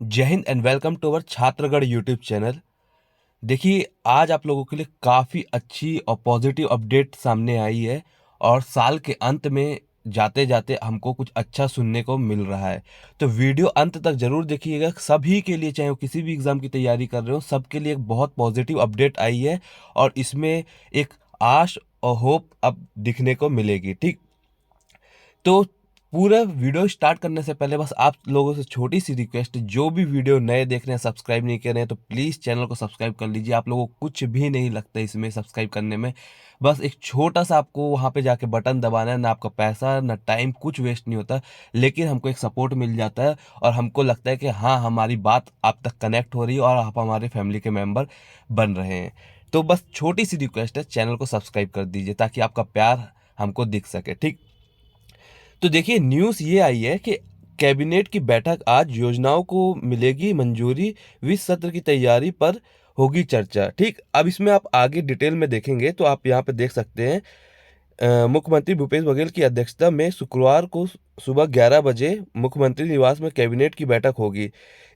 जय हिंद and welcome to our Chhatragarh YouTube channel. देखिए, आज आप लोगों के लिए काफ़ी अच्छी और पॉजिटिव अपडेट सामने आई है और साल के अंत में जाते जाते हमको कुछ अच्छा सुनने को मिल रहा है। तो वीडियो अंत तक ज़रूर देखिएगा। सभी के लिए, चाहे वो किसी भी एग्ज़ाम की तैयारी कर रहे हो, सबके लिए एक बहुत पॉजिटिव अपडेट आई है और इसमें एक आश और होप अब दिखने को मिलेगी। ठीक, तो पूरा वीडियो स्टार्ट करने से पहले बस आप लोगों से छोटी सी रिक्वेस्ट है, जो भी वीडियो नए देख रहे हैं, सब्सक्राइब नहीं कर रहे हैं तो प्लीज़ चैनल को सब्सक्राइब कर लीजिए। आप लोगों को कुछ भी नहीं लगता इसमें सब्सक्राइब करने में। बस एक छोटा सा आपको वहाँ पे जाके बटन दबाना है, ना आपका पैसा ना टाइम कुछ वेस्ट नहीं होता, लेकिन हमको एक सपोर्ट मिल जाता है और हमको लगता है कि हाँ, हमारी बात आप तक कनेक्ट हो रही है और आप हमारे फैमिली के मेम्बर बन रहे हैं। तो बस छोटी सी रिक्वेस्ट है, चैनल को सब्सक्राइब कर दीजिए ताकि आपका प्यार हमको दिख सके। ठीक, तो देखिए, न्यूज़ ये आई है कि कैबिनेट की बैठक आज, योजनाओं को मिलेगी मंजूरी, वित्त सत्र की तैयारी पर होगी चर्चा। ठीक, अब इसमें आप आगे डिटेल में देखेंगे तो आप यहाँ पे देख सकते हैं, मुख्यमंत्री भूपेश बघेल की अध्यक्षता में शुक्रवार को सुबह 11 बजे मुख्यमंत्री निवास में कैबिनेट की बैठक होगी।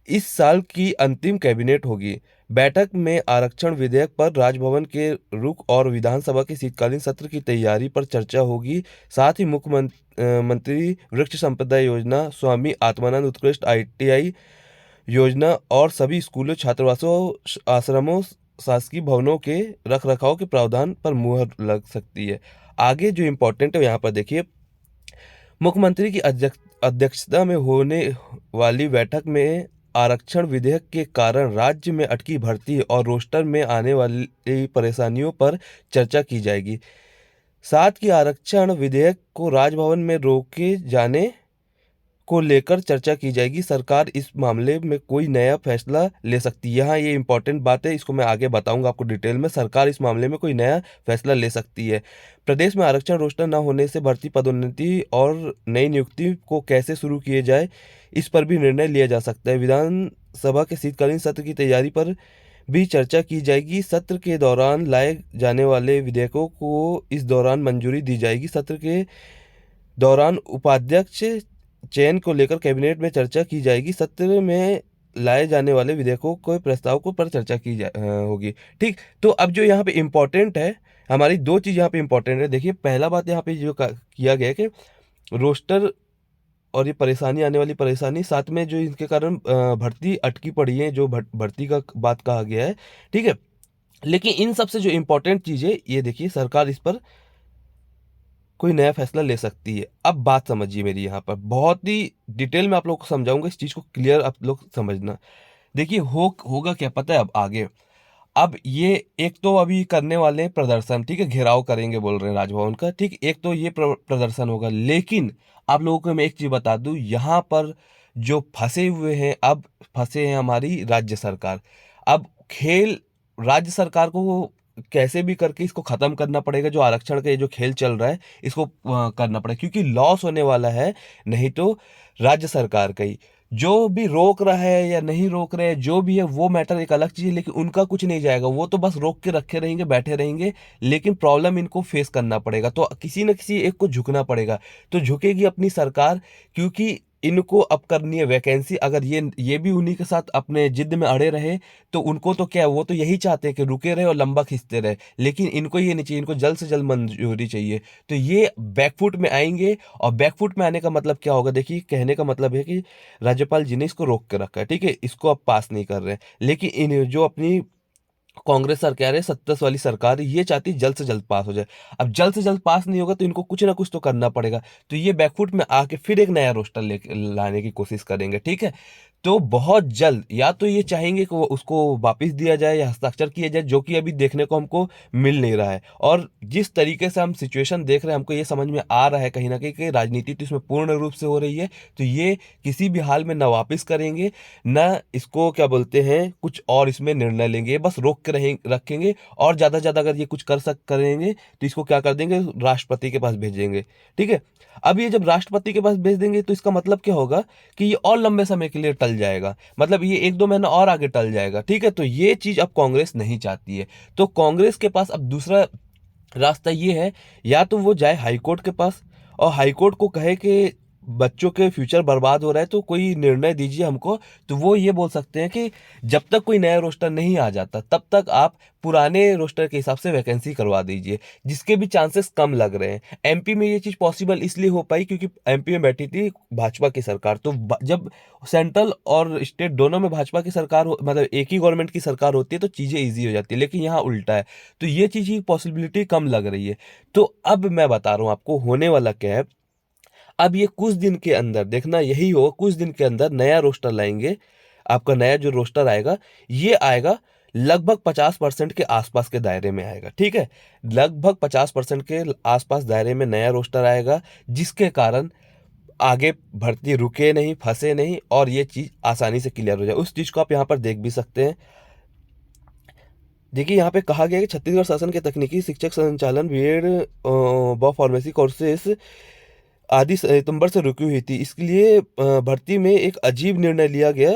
इस साल की अंतिम कैबिनेट होगी। बैठक में आरक्षण विधेयक पर राजभवन के रुख और विधानसभा के शीतकालीन सत्र की तैयारी पर चर्चा होगी। साथ ही मुख्यमंत्री वृक्ष संपदा योजना, स्वामी आत्मानंद उत्कृष्ट ITI योजना और सभी स्कूलों, छात्रावासों, आश्रमों, शासकीय भवनों के रखरखाव के प्रावधान पर मुहर लग सकती है। आगे जो इम्पोर्टेंट है यहाँ पर देखिए, मुख्यमंत्री की अध्यक्षता में होने वाली बैठक में आरक्षण विधेयक के कारण राज्य में अटकी भर्ती और रोस्टर में आने वाली परेशानियों पर चर्चा की जाएगी। साथ ही आरक्षण विधेयक को राजभवन में रोके जाने को लेकर चर्चा की जाएगी। सरकार इस मामले में कोई नया फैसला ले सकती है। यहाँ ये इंपॉर्टेंट बात है, इसको मैं आगे बताऊंगा आपको डिटेल में। सरकार इस मामले में कोई नया फैसला ले सकती है। प्रदेश में आरक्षण रोस्टर न होने से भर्ती, पदोन्नति और नई नियुक्ति को कैसे शुरू किए जाए, इस पर भी निर्णय लिया जा सकता है। विधानसभा के शीतकालीन सत्र की तैयारी पर भी चर्चा की जाएगी। सत्र के दौरान लाए जाने वाले विधेयकों को इस दौरान मंजूरी दी जाएगी। सत्र के दौरान उपाध्यक्ष चयन को लेकर कैबिनेट में चर्चा की जाएगी। सत्र में लाए जाने वाले विधेयकों के प्रस्ताव को पर चर्चा होगी। ठीक, तो अब जो यहाँ पे इम्पोर्टेंट है, हमारी दो चीज़ यहाँ पे इम्पोर्टेंट है। देखिए, पहला बात यहाँ पे जो किया गया है कि रोस्टर और ये परेशानी, आने वाली परेशानी, साथ में जो इनके कारण भर्ती अटकी पड़ी है, जो भर्ती का बात कहा गया है। ठीक है, लेकिन इन सबसे जो इम्पोर्टेंट चीज़ है, ये देखिए, सरकार इस पर कोई नया फैसला ले सकती है। अब बात समझिए मेरी, यहाँ पर बहुत ही डिटेल में आप लोग को समझाऊंगा, इस चीज़ को क्लियर आप लोग समझना। देखिए, होगा क्या पता है अब आगे। अब ये एक तो अभी करने वाले हैं प्रदर्शन, ठीक है, घेराव करेंगे बोल रहे हैं राजभवन का। ठीक, एक तो ये प्रदर्शन होगा, लेकिन आप लोगों को मैं एक चीज़ बता दूं, यहाँ पर जो फंसे हुए हैं, अब फंसे हैं हमारी राज्य सरकार। अब खेल राज्य सरकार को कैसे भी करके इसको खत्म करना पड़ेगा। जो आरक्षण का ये जो खेल चल रहा है, इसको करना पड़ेगा, क्योंकि लॉस होने वाला है नहीं तो राज्य सरकार का ही। जो भी रोक रहा है या नहीं रोक रहे हैं, जो भी है वो मैटर एक अलग चीज़ है, लेकिन उनका कुछ नहीं जाएगा। वो तो बस रोक के रखे रहेंगे, बैठे रहेंगे, लेकिन प्रॉब्लम इनको फेस करना पड़ेगा। तो किसी न किसी एक को झुकना पड़ेगा। तो झुकेगी अपनी सरकार, क्योंकि इनको अब करनी है वैकेंसी। अगर ये भी उन्हीं के साथ अपने जिद में अड़े रहे तो उनको तो क्या है, वो तो यही चाहते हैं कि रुके रहे और लंबा खींचते रहे, लेकिन इनको ये नहीं चाहिए, इनको जल्द से जल्द मंजूरी चाहिए। तो ये बैकफुट में आएंगे, और बैकफुट में आने का मतलब क्या होगा, देखिए, कहने का मतलब है कि राज्यपाल जी ने इसको रोक के रखा है, ठीक है, इसको अब पास नहीं कर रहे हैं। लेकिन इन जो अपनी कांग्रेस सरकार है, 70 वाली सरकार है, ये चाहती है जल्द से जल्द पास हो जाए। अब जल्द से जल्द पास नहीं होगा तो इनको कुछ ना कुछ तो करना पड़ेगा। तो ये बैकफुट में आके फिर एक नया रोस्टर लेके लाने की कोशिश करेंगे। ठीक है, तो बहुत जल्द या तो ये चाहेंगे कि उसको वापस दिया जाए या हस्ताक्षर किया जाए, जो कि अभी देखने को हमको मिल नहीं रहा है। और जिस तरीके से हम सिचुएशन देख रहे हैं, हमको ये समझ में आ रहा है कहीं ना कहीं कि राजनीति तो इसमें पूर्ण रूप से हो रही है। तो ये किसी भी हाल में ना वापस करेंगे, ना इसको क्या बोलते हैं कुछ और इसमें निर्णय लेंगे, बस रोक के रखेंगे। और ज़्यादा से ज़्यादा अगर ये कुछ करेंगे तो इसको क्या कर देंगे, राष्ट्रपति के पास भेजेंगे। ठीक है, अब ये जब राष्ट्रपति के पास भेज देंगे तो इसका मतलब क्या होगा कि ये और लंबे समय के लिए टल जाएगा, मतलब ये 1-2 महीना और आगे टल जाएगा। ठीक है, तो ये चीज़ अब कांग्रेस नहीं चाहती है। तो कांग्रेस के पास अब दूसरा रास्ता ये है, या तो वो जाए हाईकोर्ट के पास और हाईकोर्ट को कहे कि बच्चों के फ्यूचर बर्बाद हो रहा है, तो कोई निर्णय दीजिए हमको। तो वो ये बोल सकते हैं कि जब तक कोई नया रोस्टर नहीं आ जाता तब तक आप पुराने रोस्टर के हिसाब से वैकेंसी करवा दीजिए, जिसके भी चांसेस कम लग रहे हैं। एमपी में ये चीज़ पॉसिबल इसलिए हो पाई क्योंकि एमपी में बैठी थी भाजपा की सरकार। तो जब सेंट्रल और स्टेट दोनों में भाजपा की सरकार मतलब एक ही गवर्नमेंट की सरकार होती है तो चीज़ें ईजी हो जाती है, लेकिन यहाँ उल्टा है। तो ये चीज़ की पॉसिबिलिटी कम लग रही है। तो अब मैं बता रहा हूँ आपको होने वाला क्या है। अब ये कुछ दिन के अंदर देखना यही होगा, कुछ दिन के अंदर नया रोस्टर लाएंगे। आपका नया जो रोस्टर आएगा ये आएगा लगभग 50% के आसपास के दायरे में आएगा, ठीक है। लगभग 50% के आसपास दायरे में नया रोस्टर आएगा, जिसके कारण आगे भर्ती रुके नहीं, फंसे नहीं, और ये चीज़ आसानी से क्लियर हो जाए। उस चीज़ को आप यहाँ पर देख भी सकते हैं। देखिए यहाँ पे कहा गया है कि छत्तीसगढ़ शासन के तकनीकी शिक्षक संचालन बीएड व फार्मेसी कोर्सेस आदि सितंबर से रुकी हुई थी। इसके लिए भर्ती में एक अजीब निर्णय लिया गया,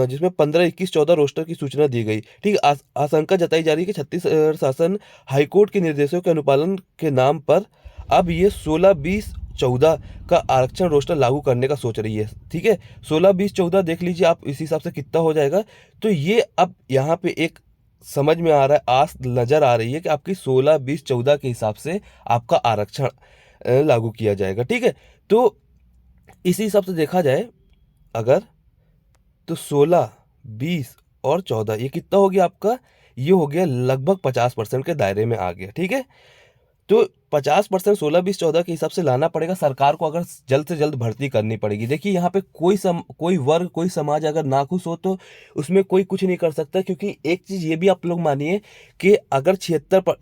जिसमें 15, 21, 14 रोस्टर की सूचना दी गई। ठीक है, आशंका जताई जा रही है कि छत्तीसगढ़ शासन हाईकोर्ट के निर्देशों के अनुपालन के नाम पर अब ये 16, 20, 14 का आरक्षण रोस्टर लागू करने का सोच रही है। ठीक है, 16, 20, 14 देख लीजिए आप इस हिसाब से कितना हो जाएगा। तो ये अब यहाँ पे एक समझ में आ रहा है, आस नजर आ रही है कि आपकी 16, 20, 14 के हिसाब से आपका आरक्षण लागू किया जाएगा। ठीक है, तो इसी हिसाब से देखा जाए अगर, तो 16, 20 और 14 ये कितना हो गया आपका, ये हो गया लगभग 50% के दायरे में आ गया। ठीक है, तो 50% 16, 20, 14 के हिसाब से लाना पड़ेगा सरकार को, अगर जल्द से जल्द भर्ती करनी पड़ेगी। देखिए यहाँ पे कोई वर्ग, कोई समाज अगर नाखुश हो तो उसमें कोई कुछ नहीं कर सकता, क्योंकि एक चीज़ ये भी आप लोग मानिए कि अगर 76,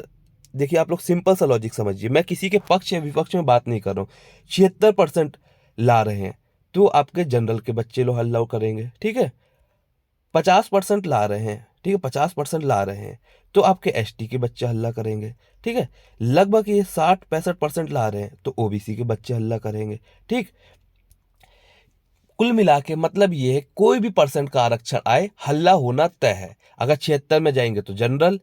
देखिए आप लोग सिंपल सा लॉजिक समझिए, मैं किसी के पक्ष या विपक्ष में बात नहीं कर रहा हूँ। 76% ला रहे हैं तो आपके जनरल के बच्चे लोग हल्ला करेंगे। ठीक है, 50% ला रहे हैं, ठीक है, 50% ला रहे हैं तो आपके एसटी के बच्चे हल्ला करेंगे। ठीक है, लगभग ये 60-65% ला रहे हैं तो ओबीसी के बच्चे हल्ला करेंगे। ठीक, कुल मिला के मतलब ये है कोई भी परसेंट का आरक्षण आए हल्ला होना तय है। अगर 76 में जाएंगे तो जनरल,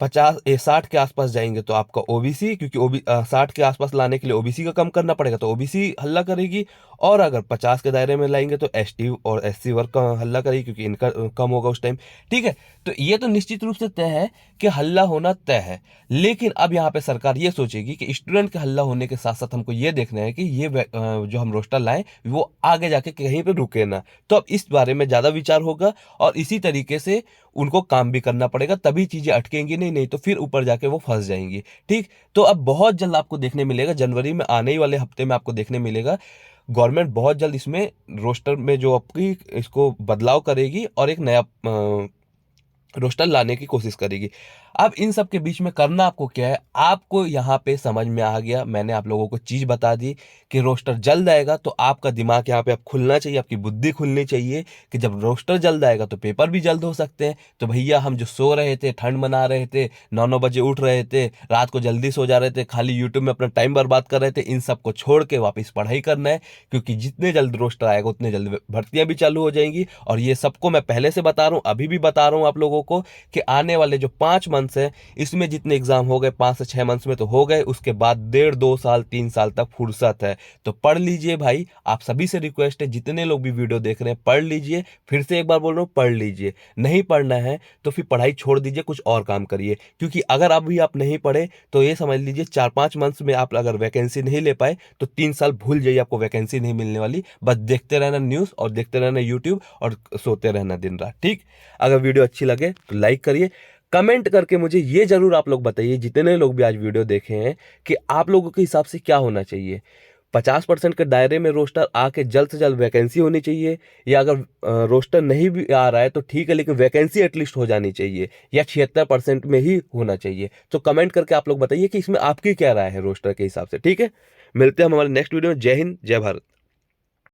60 के आसपास जाएंगे तो आपका ओबीसी, क्योंकि 60 के आसपास लाने के लिए ओबीसी का कम करना पड़ेगा तो ओबीसी हल्ला करेगी। और अगर 50 के दायरे में लाएंगे तो एसटी और एससी वर्ग का हल्ला करेगी, क्योंकि इनका कम होगा उस टाइम। ठीक है, तो ये तो निश्चित रूप से तय है कि हल्ला होना तय है। लेकिन अब यहाँ पे सरकार ये सोचेगी कि स्टूडेंट के हल्ला होने के साथ साथ हमको ये देखना है कि ये जो हम रोस्टर लाएं वो आगे जाके कहीं पे रुके ना। तो अब इस बारे में ज़्यादा विचार होगा और इसी तरीके से उनको काम भी करना पड़ेगा, तभी चीज़ें अटकेंगी नहीं तो फिर ऊपर जाके वो फंस जाएंगी। ठीक, तो अब बहुत जल्द आपको देखने मिलेगा, जनवरी में आने ही वाले हफ्ते में आपको देखने मिलेगा, गवर्नमेंट बहुत जल्द इसमें रोस्टर में जो आपकी इसको बदलाव करेगी और एक नया रोस्टर लाने की कोशिश करेगी। अब इन सब के बीच में करना आपको क्या है, आपको यहाँ पे समझ में आ गया, मैंने आप लोगों को चीज़ बता दी कि रोस्टर जल्द आएगा तो आपका दिमाग यहाँ पे अब खुलना चाहिए, आपकी बुद्धि खुलनी चाहिए कि जब रोस्टर जल्द आएगा तो पेपर भी जल्द हो सकते हैं। तो भैया हम जो सो रहे थे, ठंड मना रहे थे, 9-9 बजे उठ रहे थे, रात को जल्दी सो जा रहे थे, खाली यूट्यूब में अपना टाइम बर्बाद कर रहे थे, इन सब को छोड़ के वापस पढ़ाई करना है, क्योंकि जितने जल्द रोस्टर आएगा उतने जल्द भर्तियाँ भी चालू हो जाएंगी। और ये सबको मैं पहले से बता रहा हूँ, अभी भी बता रहा हूँ आप लोगों को कि आने वाले जो 5 मंथ्स हैं इसमें जितने एग्जाम हो गए 5 से 6 मंथ्स में तो हो गए, उसके बाद 1.5, 2 साल, 3 साल तक फुर्सत है। तो पढ़ लीजिए भाई, आप सभी से रिक्वेस्ट है, जितने लोग भी वीडियो देख रहे हैं पढ़ लीजिए। फिर से एक बार बोल रहा हूँ, पढ़ लीजिए। नहीं पढ़ना है तो फिर पढ़ाई छोड़ दीजिए, कुछ और काम करिए, क्योंकि अगर अभी आप नहीं पढ़े तो ये समझ लीजिए 4-5 मंथ्स में आप अगर वैकेंसी नहीं ले पाए तो 3 साल भूल जाइए, आपको वैकेंसी नहीं मिलने वाली। बस देखते रहना न्यूज़ और देखते रहना यूट्यूब और सोते रहना दिन रात। ठीक, अगर वीडियो अच्छी लगे तो लाइक करिए, कमेंट करके मुझे ये जरूर आप लोग बताइए, जितने लोग भी आज वीडियो देखे हैं, कि आप लोगों के हिसाब से क्या होना चाहिए। 50% के दायरे में रोस्टर आके जल्द से जल्द वैकेंसी होनी चाहिए, या अगर रोस्टर नहीं भी आ रहा है तो ठीक है लेकिन वैकेंसी एटलीस्ट हो जानी चाहिए, या 76% में ही होना चाहिए। तो कमेंट करके आप लोग बताइए कि इसमें आपकी क्या राय है रोस्टर के हिसाब से। ठीक है, मिलते हैं हम हमारे नेक्स्ट वीडियो में। जय हिंद, जय भारत।